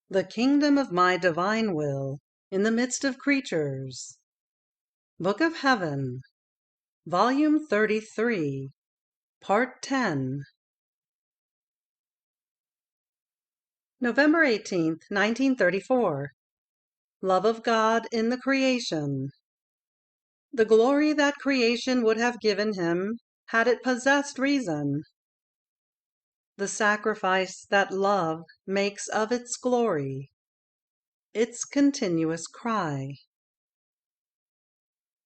The kingdom of my divine will in the midst of creatures. Book of Heaven, Volume 33, Part 10. November 18th, 1934. Love of God in the creation. The glory that creation would have given him had it possessed reason. The sacrifice that love makes of its glory, its continuous cry.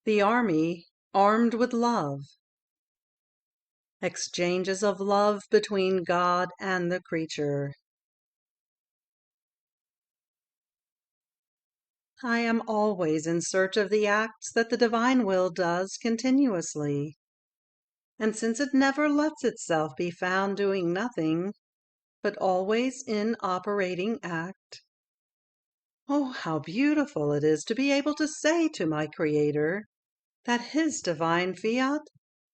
The army armed with love. Exchanges of love between God and the creature. I am always in search of the acts that the divine will does continuously, and since it never lets itself be found doing nothing, but always in operating act, oh, how beautiful it is to be able to say to my Creator that His divine Fiat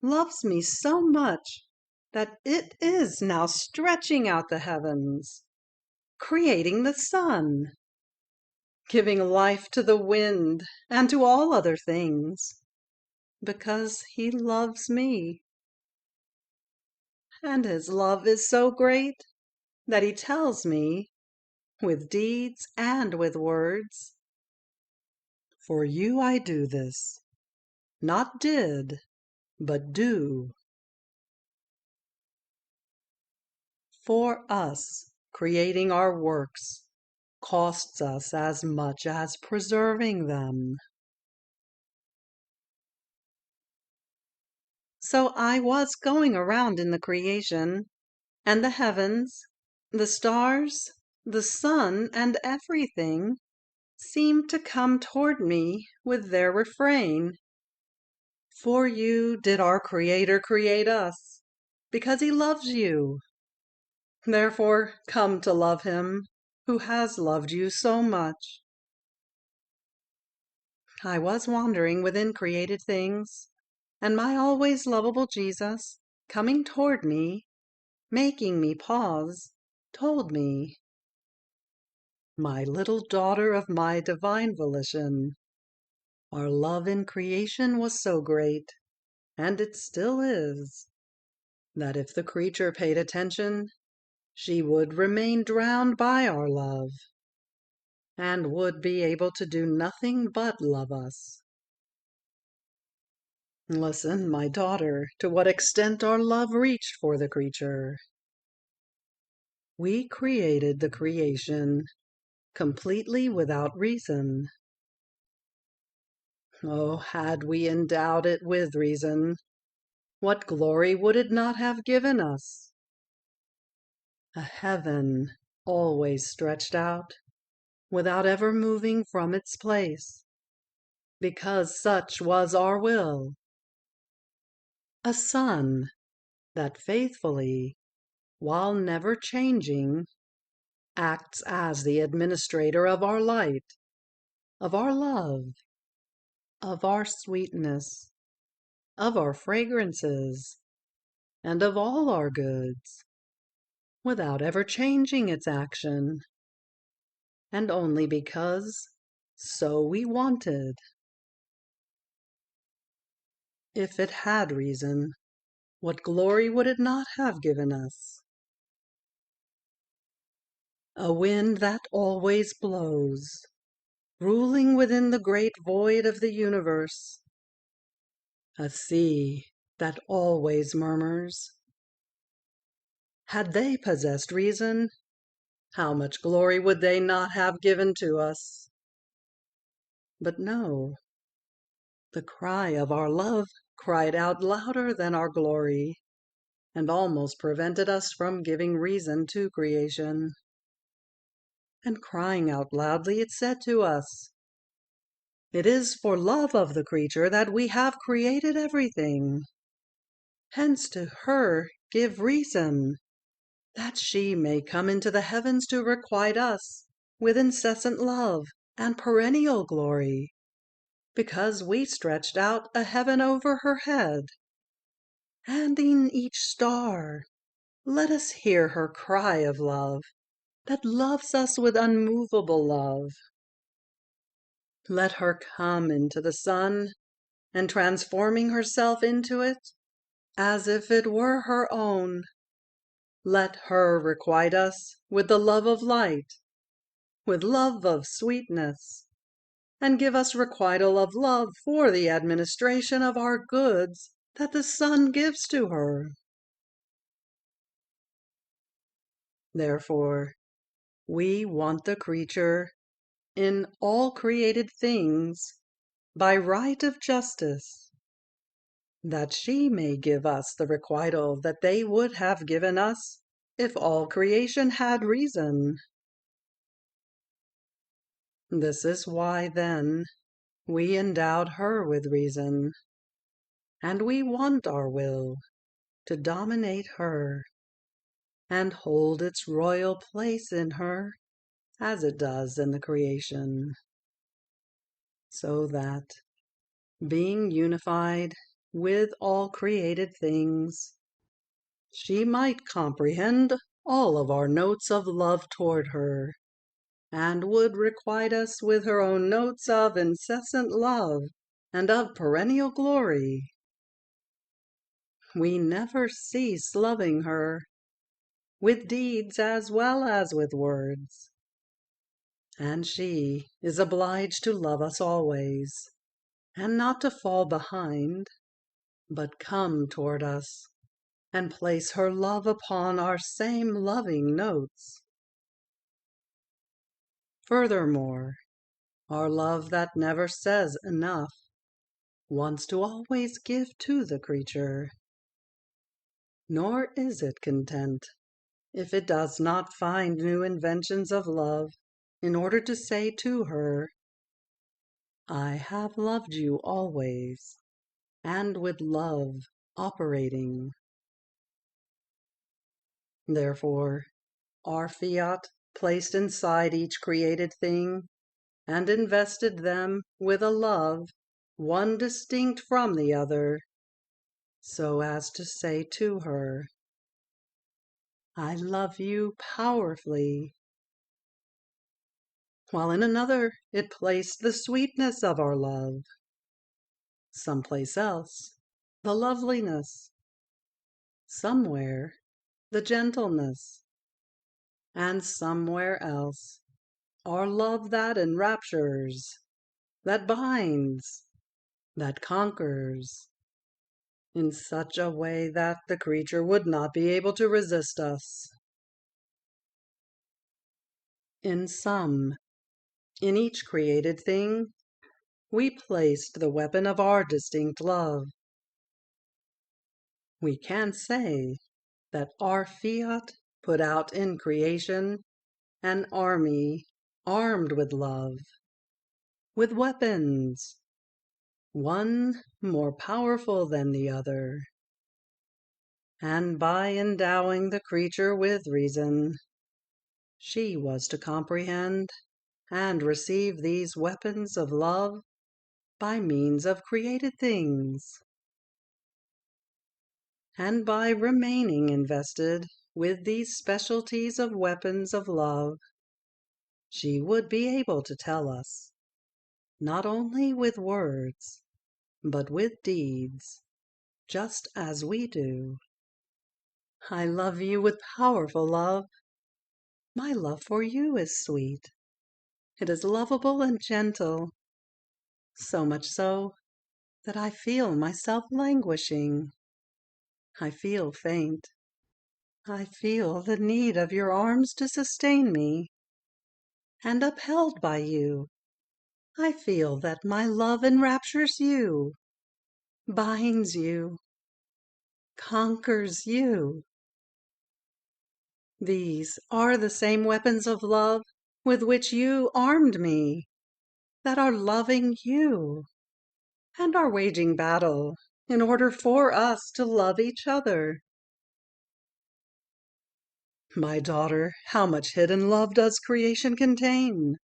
loves me so much that it is now stretching out the heavens, creating the sun, giving life to the wind and to all other things, because He loves me. And His love is so great that He tells me, with deeds and with words, "For you I do this, not did, but do." For us, creating our works costs us as much as preserving them. So I was going around in the creation, and the heavens, the stars, the sun, and everything seemed to come toward me with their refrain. For you did our Creator create us, because He loves you. Therefore come to love Him, who has loved you so much. I was wandering within created things, and my always lovable Jesus, coming toward me, making me pause, told me, "My little daughter of my divine volition, our love in creation was so great, and it still is, that if the creature paid attention, she would remain drowned by our love, and would be able to do nothing but love us. Listen, my daughter, to what extent our love reached for the creature. We created the creation completely without reason. Oh, had we endowed it with reason, what glory would it not have given us? A heaven always stretched out, without ever moving from its place, because such was our will. A sun that faithfully, while never changing, acts as the administrator of our light, of our love, of our sweetness, of our fragrances, and of all our goods, without ever changing its action, and only because so we wanted. If it had reason, what glory would it not have given us? A wind that always blows, ruling within the great void of the universe. A sea that always murmurs. Had they possessed reason, how much glory would they not have given to us? But no, the cry of our love cried out louder than our glory, and almost prevented us from giving reason to creation. And crying out loudly, it said to us, "It is for love of the creature that we have created everything. Hence to her give reason, that she may come into the heavens to requite us with incessant love and perennial glory, because we stretched out a heaven over her head. And in each star let us hear her cry of love, that loves us with unmovable love. Let her come into the sun, and transforming herself into it, as if it were her own, let her requite us with the love of light, with love of sweetness, and give us requital of love for the administration of our goods that the sun gives to her. Therefore, we want the creature in all created things by right of justice, that she may give us the requital that they would have given us if all creation had reason. This is why, then, we endowed her with reason, and we want our will to dominate her and hold its royal place in her as it does in the creation, so that, being unified with all created things, she might comprehend all of our notes of love toward her, and would requite us with her own notes of incessant love and of perennial glory. We never cease loving her, with deeds as well as with words, and she is obliged to love us always, and not to fall behind, but come toward us and place her love upon our same loving notes. Furthermore, our love that never says enough wants to always give to the creature, nor is it content if it does not find new inventions of love in order to say to her, I have loved you always, and with love operating. Therefore, our fiat placed inside each created thing and invested them with a love one distinct from the other, so as to say to her, I love you powerfully, while in another it placed the sweetness of our love, someplace else the loveliness, somewhere the gentleness, and somewhere else our love that enraptures, that binds, that conquers, in such a way that the creature would not be able to resist us. In sum, in each created thing, we placed the weapon of our distinct love. We can say that our fiat put out in creation an army armed with love, with weapons, one more powerful than the other. And by endowing the creature with reason, she was to comprehend and receive these weapons of love by means of created things. And by remaining invested with these specialties of weapons of love, she would be able to tell us, not only with words, but with deeds, just as we do, I love you with powerful love. My love for you is sweet. It is lovable and gentle, so much so that I feel myself languishing. I feel faint. I feel the need of your arms to sustain me, and upheld by you, I feel that my love enraptures you, binds you, conquers you. These are the same weapons of love with which you armed me, that are loving you, and are waging battle in order for us to love each other. My daughter, how much hidden love does creation contain?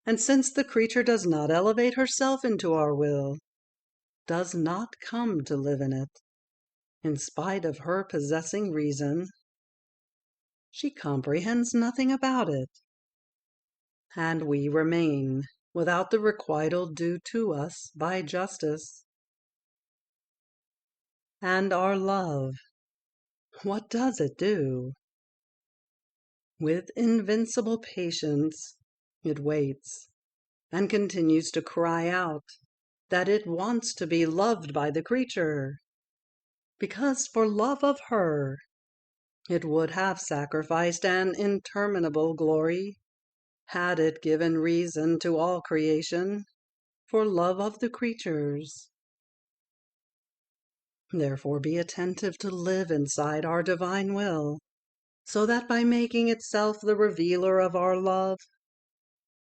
And since the creature does not elevate herself into our will, does not come to live in it, in spite of her possessing reason, she comprehends nothing about it, and we remain without the requital due to us by justice. And our love, what does it do? With invincible patience, it waits and continues to cry out that it wants to be loved by the creature, because for love of her it would have sacrificed an interminable glory, had it given reason to all creation, for love of the creatures. Therefore be attentive to live inside our divine will, so that by making itself the revealer of our love,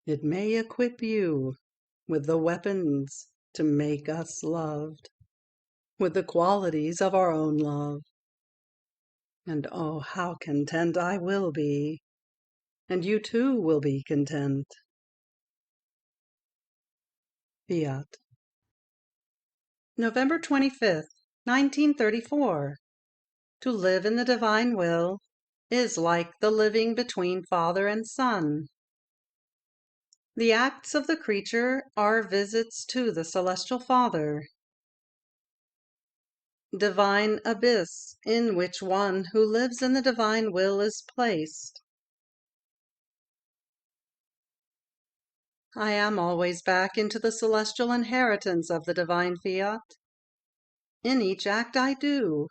it may equip you with the weapons to make us loved, with the qualities of our own love. And oh, how content I will be, and you too will be content. Fiat. November 25th, 1934. To live in the divine will is like the living between father and son. The acts of the creature are visits to the celestial Father, divine abyss in which one who lives in the divine will is placed. I am always back into the celestial inheritance of the divine fiat. In each act I do,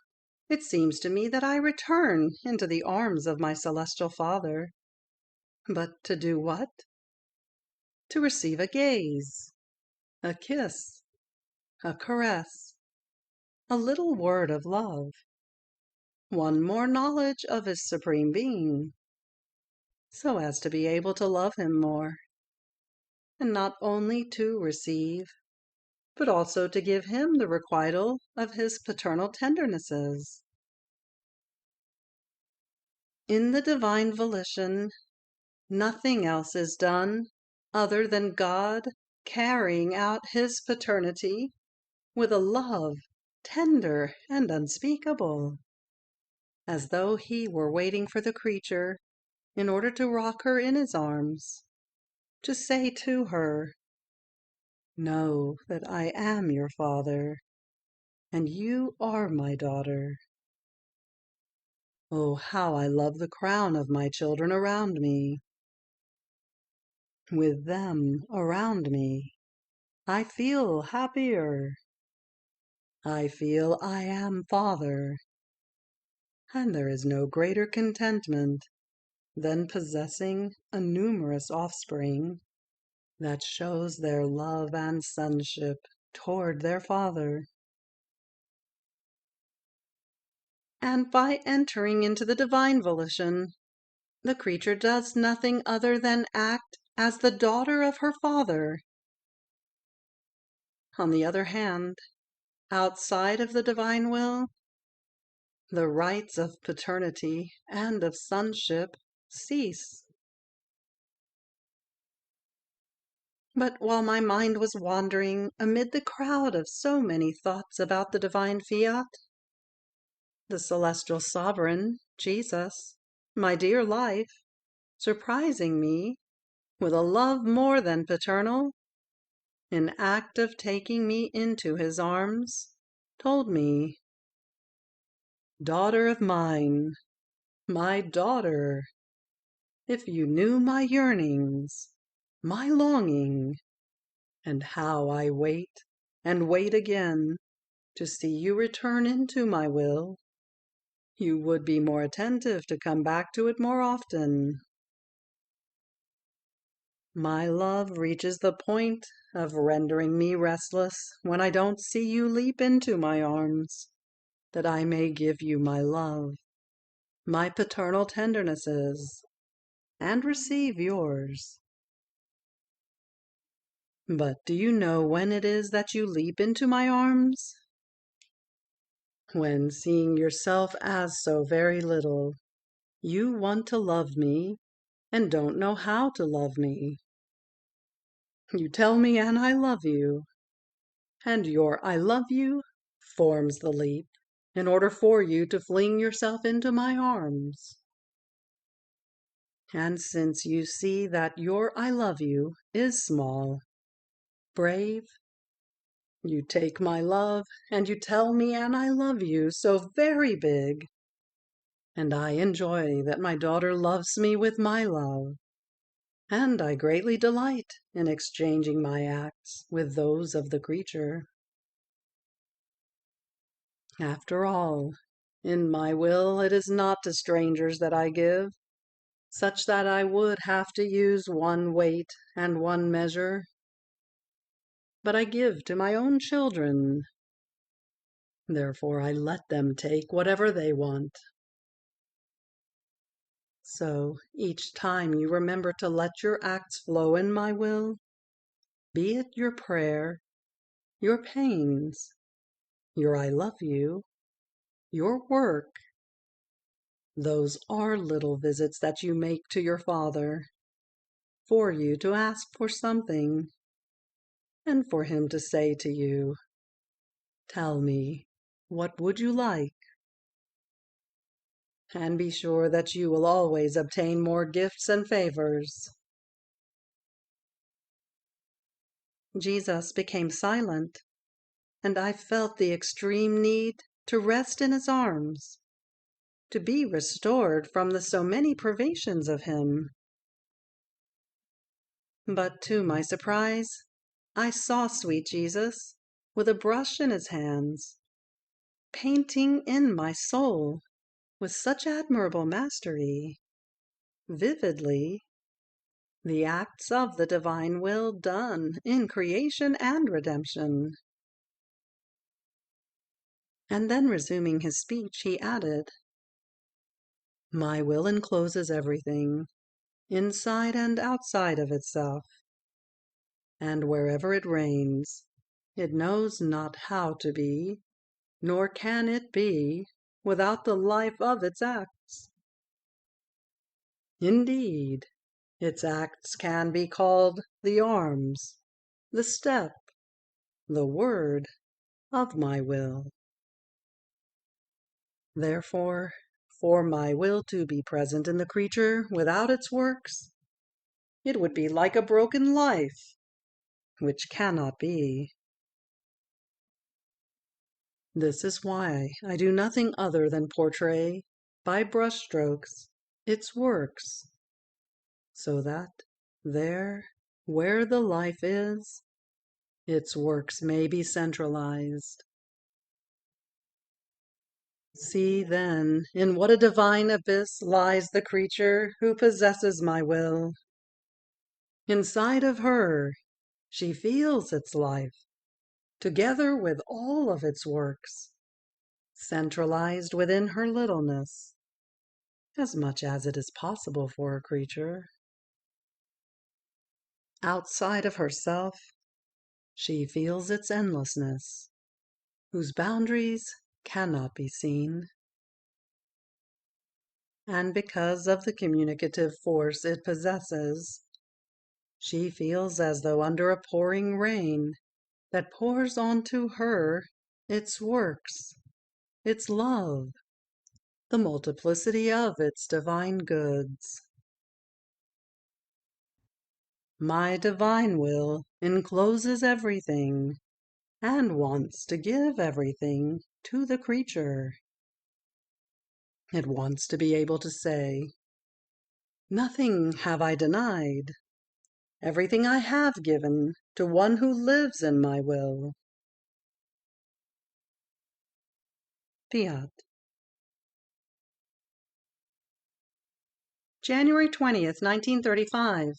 it seems to me that I return into the arms of my celestial Father. But to do what? To receive a gaze, a kiss, a caress, a little word of love, one more knowledge of his supreme being, so as to be able to love him more, and not only to receive, but also to give him the requital of his paternal tendernesses. In the divine volition, nothing else is done other than God carrying out his paternity with a love tender and unspeakable, as though he were waiting for the creature in order to rock her in his arms, to say to her, "Know that I am your father, and you are my daughter." Oh, how I love the crown of my children around me. With them around me, I feel happier. I feel I am father, and there is no greater contentment than possessing a numerous offspring that shows their love and sonship toward their father. And by entering into the divine volition, the creature does nothing other than act as the daughter of her father. On the other hand, outside of the divine will, the rights of paternity and of sonship cease. But while my mind was wandering amid the crowd of so many thoughts about the divine fiat, the celestial sovereign, Jesus, my dear life, surprising me with a love more than paternal, in act of taking me into his arms, told me, "Daughter of mine, my daughter, if you knew my yearnings, my longing, and how I wait and wait again to see you return into my will, you would be more attentive to come back to it more often. My love reaches the point of rendering me restless when I don't see you leap into my arms, that I may give you my love, my paternal tendernesses, and receive yours. But do you know when it is that you leap into my arms? When, seeing yourself as so very little, you want to love me and don't know how to love me. You tell me and I love you, and your "I love you" forms the leap in order for you to fling yourself into my arms. And since you see that your I love you is small, brave, you take my love and you tell me an I love you so very big. And I enjoy that my daughter loves me with my love. And I greatly delight in exchanging my acts with those of the creature. After all, in my will it is not to strangers that I give, such that I would have to use one weight and one measure, but I give to my own children. Therefore I let them take whatever they want. So each time you remember to let your acts flow in my will, be it your prayer, your pains, your I love you, your work, those are little visits that you make to your Father, for you to ask for something, and for him to say to you, "Tell me, what would you like?" And be sure that you will always obtain more gifts and favors. Jesus became silent, and I felt the extreme need to rest in his arms, to be restored from the so many privations of him. But to my surprise, I saw sweet Jesus, with a brush in his hands, painting in my soul with such admirable mastery, vividly, the acts of the divine will done in creation and redemption. And then resuming his speech, he added, "My will encloses everything, inside and outside of itself, and wherever it reigns, it knows not how to be, nor can it be, without the life of its acts. Indeed, its acts can be called the arms, the step, the word of my will. Therefore, for my will to be present in the creature without its works, it would be like a broken life, which cannot be. This is why I do nothing other than portray, by brushstrokes, its works, so that there, where the life is, its works may be centralized. See, then, in what a divine abyss lies the creature who possesses my will. Inside of her, she feels its life, together with all of its works, centralized within her littleness, as much as it is possible for a creature. Outside of herself, she feels its endlessness, whose boundaries cannot be seen. And because of the communicative force it possesses, she feels as though under a pouring rain that pours onto her its works, its love, the multiplicity of its divine goods. My divine will encloses everything and wants to give everything to the creature. It wants to be able to say, "Nothing have I denied. Everything I have given to one who lives in my will." Fiat. January 20th, 1935.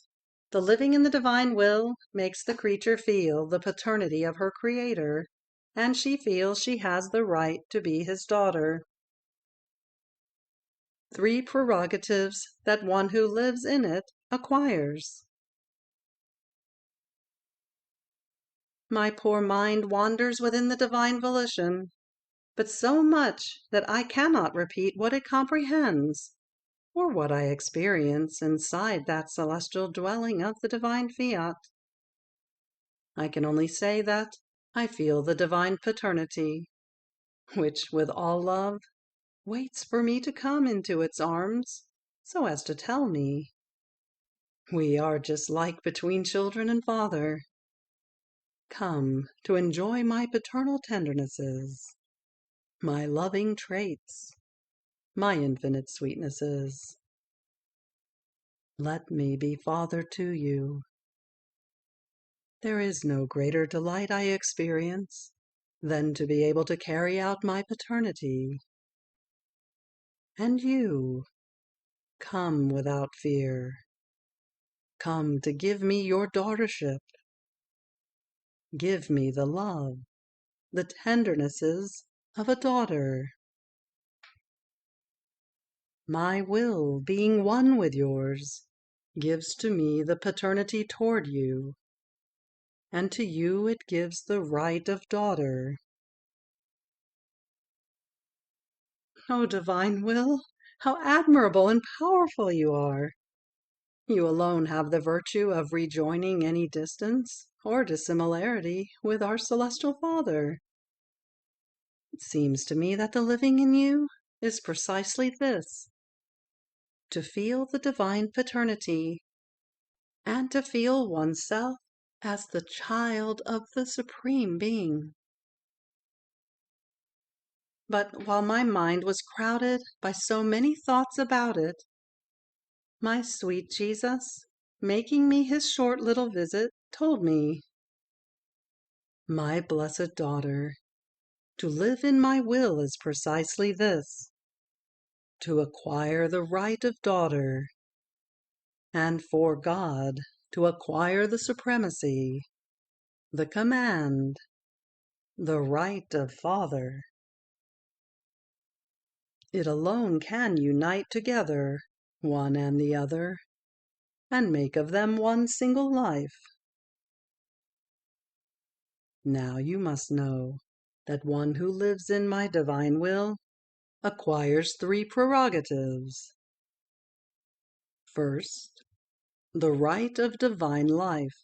The living in the divine will makes the creature feel the paternity of her Creator, and she feels she has the right to be his daughter. 3 prerogatives that one who lives in it acquires. My poor mind wanders within the divine volition, but so much that I cannot repeat what it comprehends, or what I experience inside that celestial dwelling of the divine fiat. I can only say that I feel the divine paternity, which, with all love, waits for me to come into its arms, so as to tell me, We are just like between children and father. Come to enjoy my paternal tendernesses, my loving traits, my infinite sweetnesses. Let me be father to you. There is no greater delight I experience than to be able to carry out my paternity. And you, come without fear. Come to give me your daughtership. Give me the love, the tendernesses of a daughter. My will, being one with yours, gives to me the paternity toward you, and to you it gives the right of daughter. O divine will, how admirable and powerful you are! You alone have the virtue of rejoining any distance or dissimilarity with our celestial Father. It seems to me that the living in you is precisely this: to feel the divine paternity, and to feel oneself as the child of the Supreme Being. But while my mind was crowded by so many thoughts about it, my sweet Jesus, making me his short little visit, told me, "My blessed daughter, to live in my will is precisely this: to acquire the right of daughter, and for God to acquire the supremacy, the command, the right of Father. It alone can unite together one and the other, and make of them one single life. Now you must know that one who lives in my divine will acquires three prerogatives. First, the right of divine life.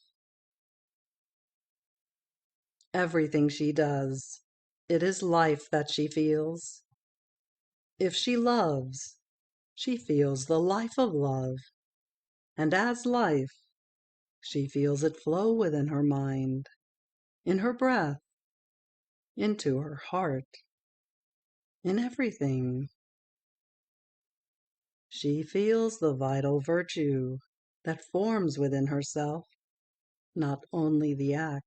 Everything she does, it is life that she feels. If she loves, she feels the life of love, and as life, she feels it flow within her mind, in her breath, into her heart, in everything. She feels the vital virtue that forms within herself not only the act,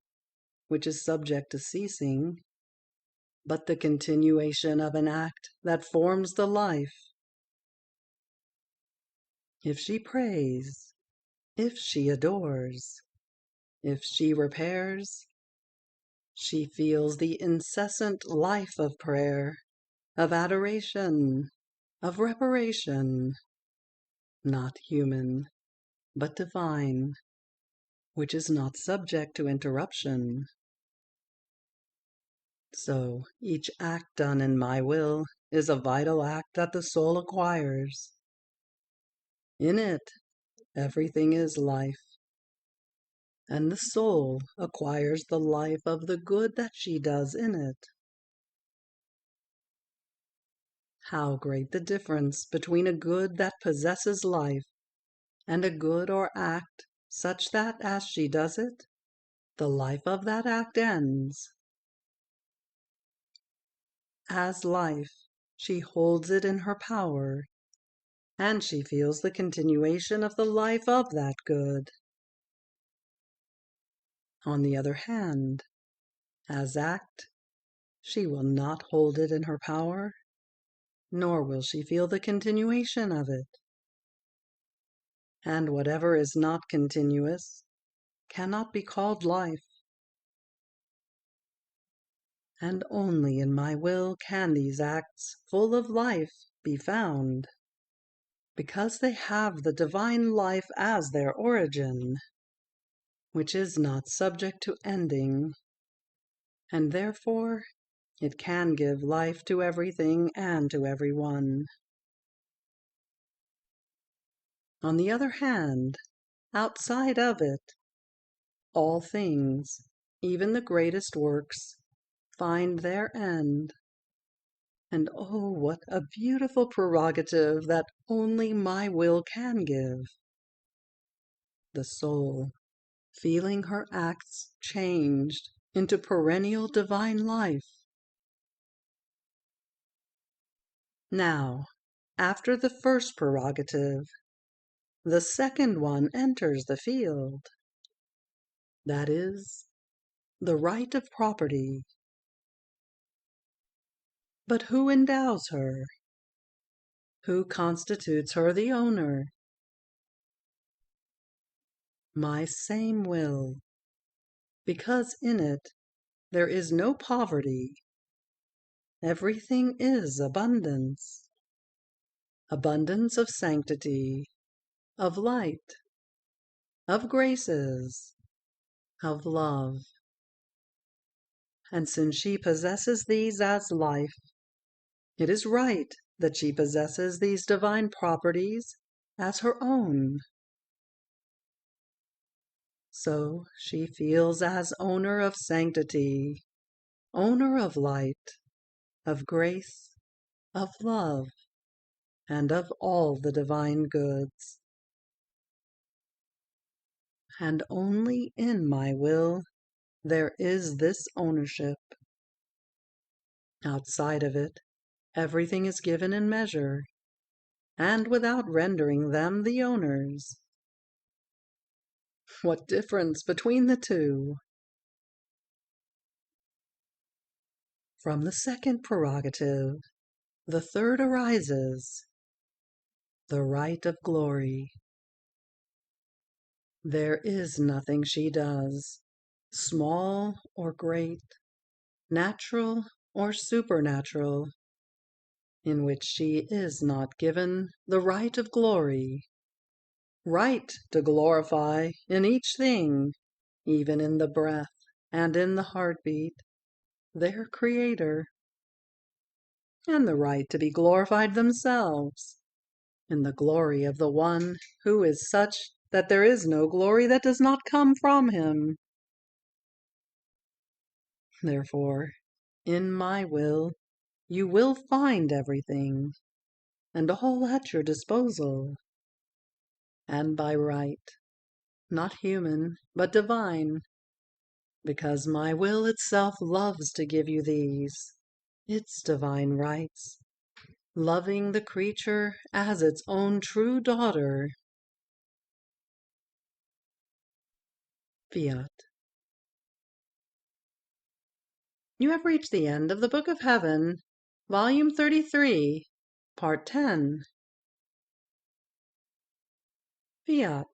which is subject to ceasing, but the continuation of an act that forms the life. If she prays, if she adores, if she repairs, she feels the incessant life of prayer, of adoration, of reparation, not human, but divine, which is not subject to interruption. So each act done in my will is a vital act that the soul acquires. In it, everything is life, and the soul acquires the life of the good that she does in it. How great the difference between a good that possesses life and a good or act such that, as she does it, the life of that act ends. As life, she holds it in her power, and she feels the continuation of the life of that good. On the other hand, as act, she will not hold it in her power, nor will she feel the continuation of it. And whatever is not continuous cannot be called life. And only in my will can these acts full of life be found, because they have the divine life as their origin, which is not subject to ending, and therefore it can give life to everything and to everyone. On the other hand, outside of it, all things, even the greatest works, find their end. And oh, what a beautiful prerogative that only my will can give! the soul, feeling her acts changed into perennial divine life. Now, after the first prerogative, the second one enters the field. That is, the right of property. But who endows her? Who constitutes her the owner? My same will, because in it there is no poverty. Everything is abundance. Abundance of sanctity, of light, of graces, of love. And since she possesses these as life, it is right that she possesses these divine properties as her own. So she feels as owner of sanctity, owner of light, of grace, of love, and of all the divine goods. And only in my will there is this ownership. Outside of it, everything is given in measure, and without rendering them the owners. What difference between the two! From the second prerogative, the third arises, the right of glory. There is nothing she does, small or great, natural or supernatural, in which she is not given the right of glory, right to glorify in each thing, even in the breath and in the heartbeat, their Creator, and the right to be glorified themselves, in the glory of the One who is such that there is no glory that does not come from Him. Therefore, in my will, you will find everything, and all at your disposal, and by right, not human, but divine, because my will itself loves to give you these, its divine rights, loving the creature as its own true daughter. Fiat. You have reached the end of the Book of Heaven, Volume 33, Part 10. Fiat.